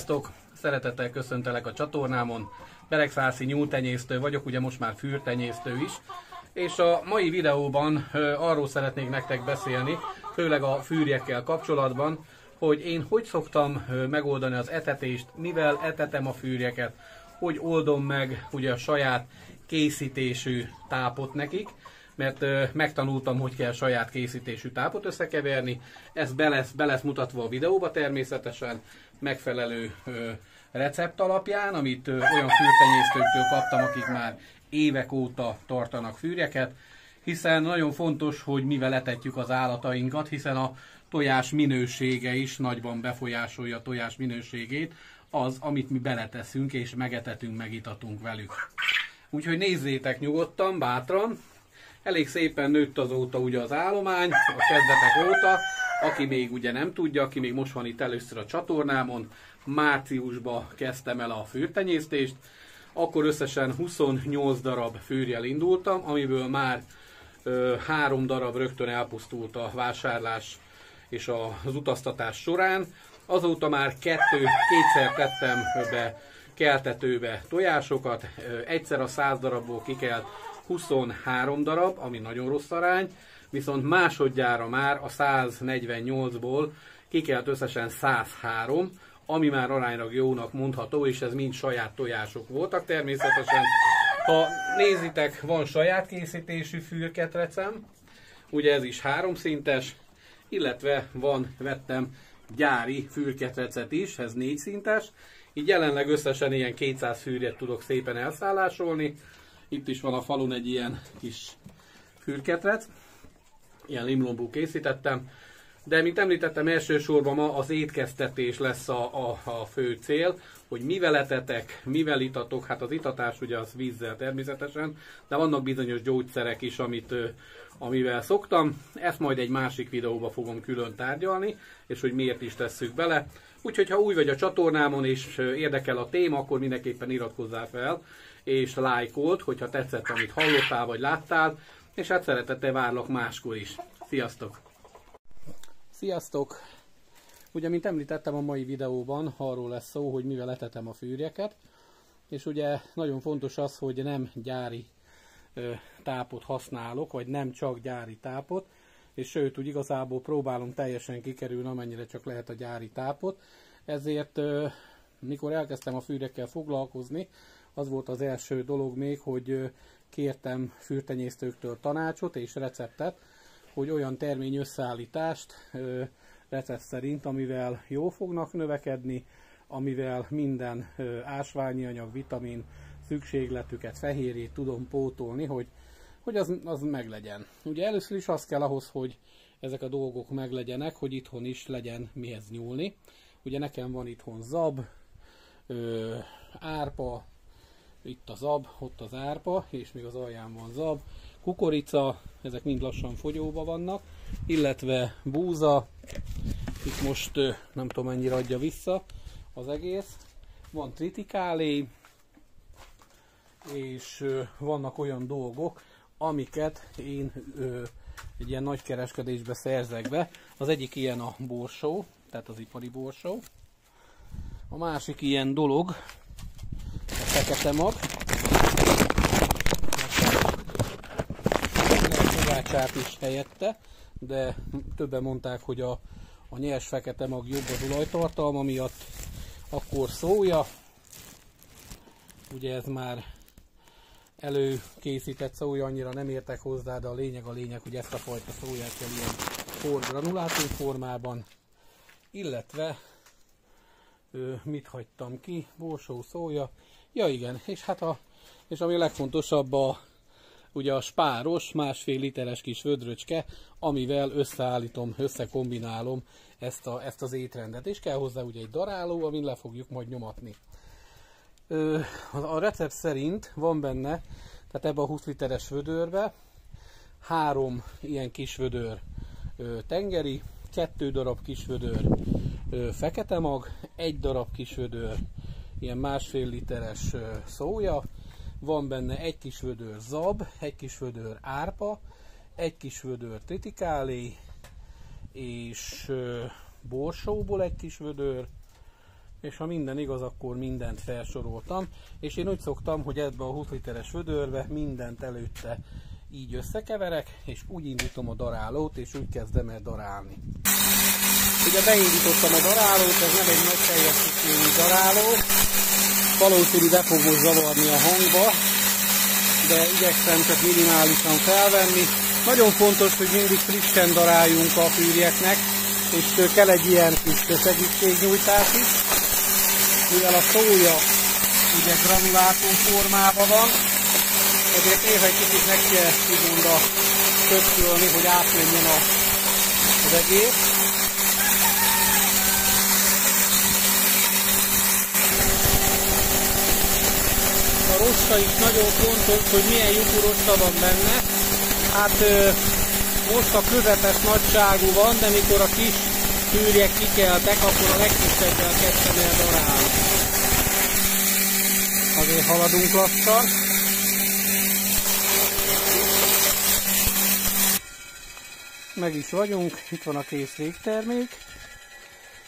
Sziasztok! Szeretettel köszöntelek a csatornámon. Beregszászi nyúltenyésztő vagyok, ugye most már fűrtenyésztő is. És a mai videóban arról szeretnék nektek beszélni, főleg a fűrjekkel kapcsolatban, hogy én hogy szoktam megoldani az etetést, mivel etetem a fűrjeket, hogy oldom meg ugye a saját készítésű tápot nekik, mert megtanultam, hogy kell saját készítésű tápot összekeverni. Ez be lesz mutatva a videóba természetesen, megfelelő recept alapján, amit olyan fűrtenyésztőktől kaptam, akik már évek óta tartanak fűrjeket, hiszen nagyon fontos, hogy mivel etetjük az állatainkat, hiszen a tojás minősége is nagyban befolyásolja a tojás minőségét, az, amit mi beleteszünk és megetetünk, megitatunk velük. Úgyhogy nézzétek nyugodtan, bátran. Elég szépen nőtt azóta ugye az állomány, a kezdetek óta. Aki még ugye nem tudja, aki még most van itt először a csatornámon, márciusban kezdtem el a fűrtenyésztést, akkor összesen 28 darab fűrjel indultam, amiből már 3 darab rögtön elpusztult a vásárlás és az utaztatás során. Azóta már kétszer tettem be keltetőbe tojásokat, egyszer a 100 darabból kikelt 23 darab, ami nagyon rossz arány, viszont másodjára már a 148-ból kikelt összesen 103, ami már aránylag jónak mondható, és ez mind saját tojások voltak természetesen. Ha nézitek, van saját készítésű fűrketrecem, ugye ez is 3 szintes, illetve vettem gyári fűrketrecet is, ez 4 szintes, így jelenleg összesen ilyen 200 fűrjet tudok szépen elszállásolni. Itt is van a falun egy ilyen kis fűrketrec, ilyen limlombú készítettem, de mint említettem, elsősorban ma az étkeztetés lesz a fő cél, hogy mivel etetek, mivel itatok, hát az itatás ugye az vízzel természetesen, de vannak bizonyos gyógyszerek is, amivel szoktam. Ezt majd egy másik videóba fogom külön tárgyalni, és hogy miért is tesszük bele. Úgyhogy ha új vagy a csatornámon és érdekel a téma, akkor mindenképpen iratkozzál fel, és lájkold, hogyha tetszett, amit hallottál vagy láttál, és hát szeretettel várlak máskor is. Sziasztok! Sziasztok! Ugye, mint említettem, a mai videóban arról lesz szó, hogy mivel etetem a fűrjeket, és ugye nagyon fontos az, hogy nem gyári tápot használok, vagy nem csak gyári tápot, és sőt, úgy igazából próbálom teljesen kikerülni, amennyire csak lehet a gyári tápot. Ezért, mikor elkezdtem a fűrjekkel foglalkozni, az volt az első dolog még, hogy kértem fűrtenyésztőktől tanácsot és receptet, hogy olyan termény összeállítást recept szerint, amivel jól fognak növekedni, amivel minden ásványi anyag, vitamin szükségletüket, fehérjét tudom pótolni, hogy az meglegyen. Ugye először is az kell ahhoz, hogy ezek a dolgok meglegyenek, hogy itthon is legyen mihez nyúlni. Ugye nekem van itthon zab, árpa, itt a zab, ott az árpa, és még az alján van zab, kukorica, ezek mind lassan fogyóba vannak, illetve búza, itt most nem tudom mennyire adja vissza az egész, van tritikálé, és vannak olyan dolgok, amiket én egy ilyen nagy kereskedésbe szerzek be. Az egyik ilyen a borsó, tehát az ipari borsó. A másik ilyen dolog a fekete mag. Lehet is helyette, de többen mondták, hogy a nyers fekete mag jobb az olajtartalma miatt. Akkor szója. Ugye ez már előkészített szója, annyira nem értek hozzá, de a lényeg, hogy ezt a fajta szóját kell ilyen granulátum formában, illetve mit hagytam ki, borsó, szója, ja igen, és hát és ami a legfontosabb, ugye a spáros, 1,5 literes kis vödröcske, amivel összeállítom, összekombinálom ezt az étrendet, és kell hozzá ugye egy daráló, amin le fogjuk majd nyomatni. A recept szerint van benne, tehát ebbe a 20 literes vödörbe 3 ilyen kis vödör tengeri, 2 darab kis vödör fekete mag, 1 darab kis vödör ilyen 1,5 literes szója, van benne 1 kis vödör zab, 1 kis vödör árpa, 1 kis vödör tritikálé, és borsóból 1 kis vödör, És ha minden igaz, akkor mindent felsoroltam. És én úgy szoktam, hogy ebbe a 20 literes vödörbe mindent előtte így összekeverek, és úgy indítom a darálót, és úgy kezdem el darálni. Ugye beindítottam a darálót, ez nem egy nagy teljesítményű daráló. Valószínű be fog most zavarni a hangba, de igyekszem csak minimálisan felvenni. Nagyon fontos, hogy mindig frissen daráljunk a fűrjeknek, és kell egy ilyen kis segítségnyújtás is. Mivel a szója ugye granulátum formában van, ezért néha egy kicsit meg kell úgymond többszörni, hogy átmenjen az egész. A rosta is nagyon fontos, hogy milyen lyukú rosta van benne. Hát most a közepes nagyságú van, de mikor a kis fűrjek kikeltek, akkor a legkisebbel kezdtem el darálni. Azért haladunk lassan. Meg is vagyunk, itt van a kész végtermék.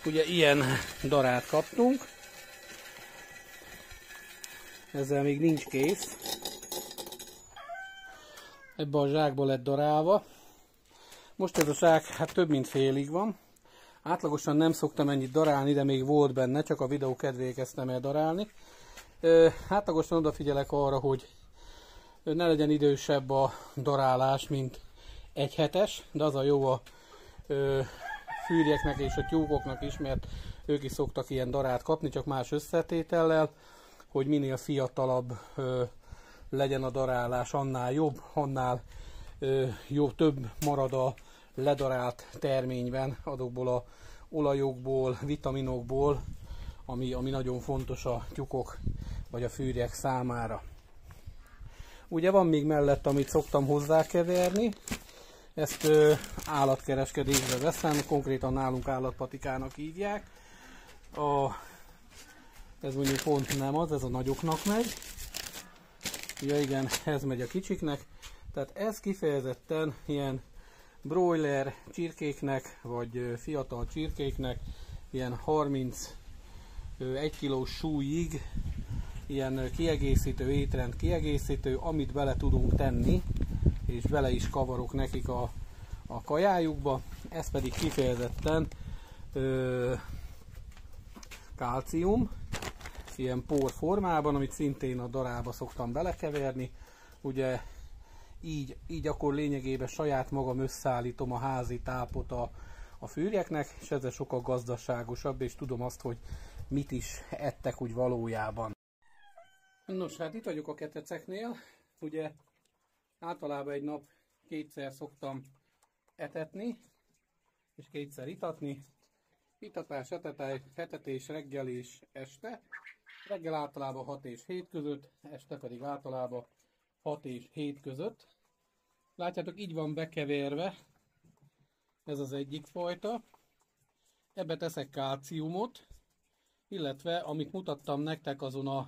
Ugye ilyen darát kaptunk. Ezzel még nincs kész. Ebbe a zsákba lett darálva. Most ez a zsák hát több mint félig van. Átlagosan nem szoktam ennyit darálni, de még volt benne, csak a videó kedvéért kezdtem el darálni. Átlagosan odafigyelek arra, hogy ne legyen idősebb a darálás, mint egy hetes, de az a jó a fűrjeknek és a tyúkoknak is, mert ők is szoktak ilyen darát kapni, csak más összetétellel, hogy minél fiatalabb legyen a darálás, annál jobb, annál jobb, több marad a ledarált terményben, azokból a olajokból, vitaminokból, ami nagyon fontos a tyúkok vagy a fűrjek számára. Ugye van még mellett, amit szoktam hozzákeverni, ezt állatkereskedésbe veszem, konkrétan nálunk állatpatikának hívják. Ez mondjuk pont nem az, ez a nagyoknak megy. Ja igen, ez megy a kicsiknek. Tehát ez kifejezetten ilyen broiler csirkéknek, vagy fiatal csirkéknek, ilyen 31 kilós súlyig, ilyen kiegészítő, étrend kiegészítő, amit bele tudunk tenni, és bele is kavarok nekik a kajájukba. Ez pedig kifejezetten kálcium, ilyen pór formában, amit szintén a darába szoktam belekeverni. Ugye így akkor lényegében saját magam összeállítom a házi tápot a fűrjeknek, és ezzel sokkal gazdaságosabb, és tudom azt, hogy mit is ettek úgy valójában. Nos, hát itt vagyok a ketreceknél. Ugye általában egy nap kétszer szoktam etetni, és kétszer itatni. Itatás, etetés reggel és este. Reggel általában 6 és 7 között, este pedig általában 6 és 7 között. Látjátok, így van bekeverve. Ez az egyik fajta. Ebbe teszek kálciumot, illetve amit mutattam nektek azon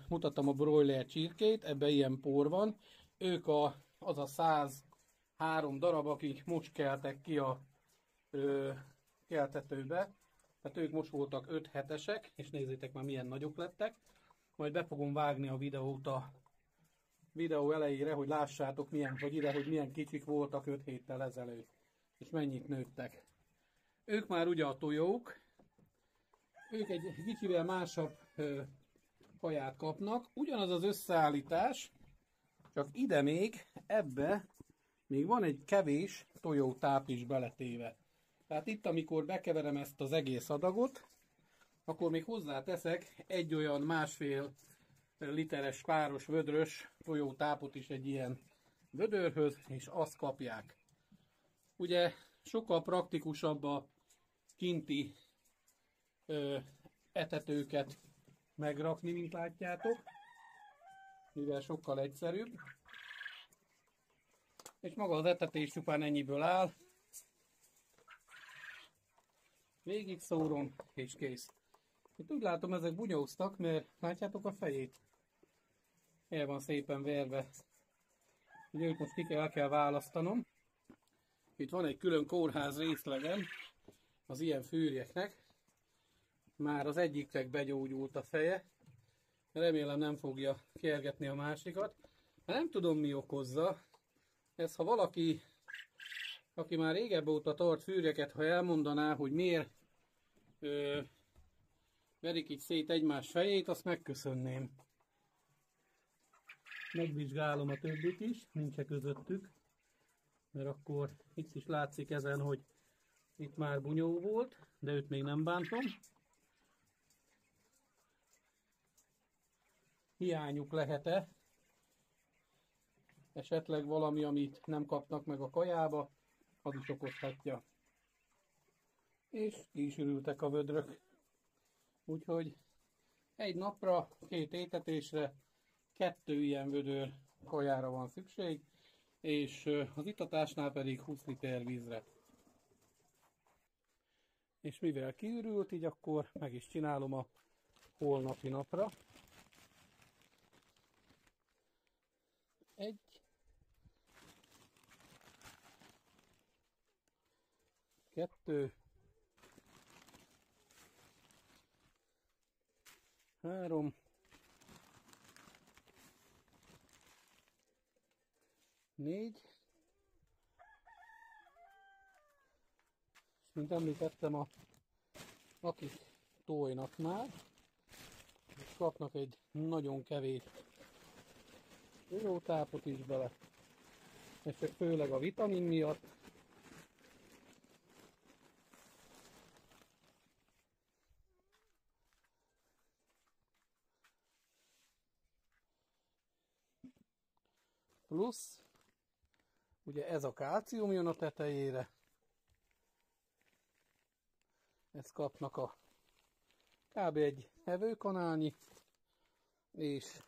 mutattam a broiler csirkét, ebbe ilyen por van. Ők az a 103 darab, akik most keltek ki a keltetőbe. Tehát ők most voltak 5 hetesek, és nézzétek már milyen nagyok lettek. Majd be fogom vágni a videót a videó elejére, hogy lássátok hogy milyen kicsik voltak 5 héttel ezelőtt, és mennyit nőttek. Ők már ugye a tojók, ők egy kicsivel másabb kaját kapnak, ugyanaz az összeállítás, csak ide ebbe még van egy kevés tojótáp is beletéve. Tehát itt, amikor bekeverem ezt az egész adagot, akkor még hozzáteszek egy olyan 1,5 literes páros vödrös tojótápot is egy ilyen vödörhöz, és azt kapják. Ugye sokkal praktikusabb a kinti etetőket megrakni, mint látjátok, mivel sokkal egyszerűbb. És maga az etetés csupán ennyiből áll. Végig szórom, és kész. Itt úgy látom, ezek bunyóztak, mert látjátok a fejét? El van szépen verve. Ugye őt most el kell választanom. Itt van egy külön kórház részlegem az ilyen fűrjeknek, már az egyiknek begyógyult a feje. Remélem nem fogja kergetni a másikat. Nem tudom, mi okozza. Ez, ha valaki, aki már régebb óta tart fűreket, ha elmondaná, hogy miért verik így szét egymás fejét, azt megköszönném. Megvizsgálom a többit is, nincs közöttük, mert akkor itt is látszik ezen, hogy itt már bunyó volt, de őt még nem bántom. Hiányuk lehet-e? Esetleg valami, amit nem kapnak meg a kajába, az is okozhatja. És ki is ürültek a vödrök. Úgyhogy egy napra, 2 étetésre 2 ilyen vödör kajára van szükség, és az itatásnál pedig 20 liter vízre. És mivel kiürült, így akkor meg is csinálom a holnapi napra. 1, 2, 3, 4, és mint említettem, akik tojnak már, kapnak egy nagyon kevés tápot is bele, és főleg a vitamin miatt. Plusz, ugye ez a kálcium jön a tetejére, ezt kapnak a kb. Egy evőkanálnyi, és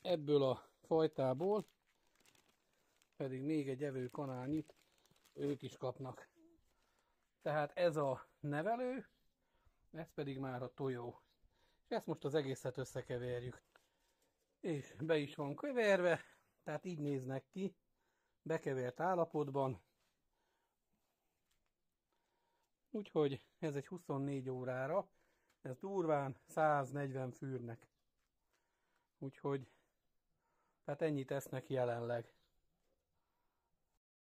ebből a fajtából pedig még egy evőkanálnyit ők is kapnak. Tehát ez a nevelő, ez pedig már a tojó. És ezt most az egészet összekeverjük. És be is van keverve, tehát így néznek ki, bekevert állapotban. Úgyhogy ez egy 24 órára, ez durván 140 fűrnek. Úgyhogy, tehát ennyit esznek jelenleg.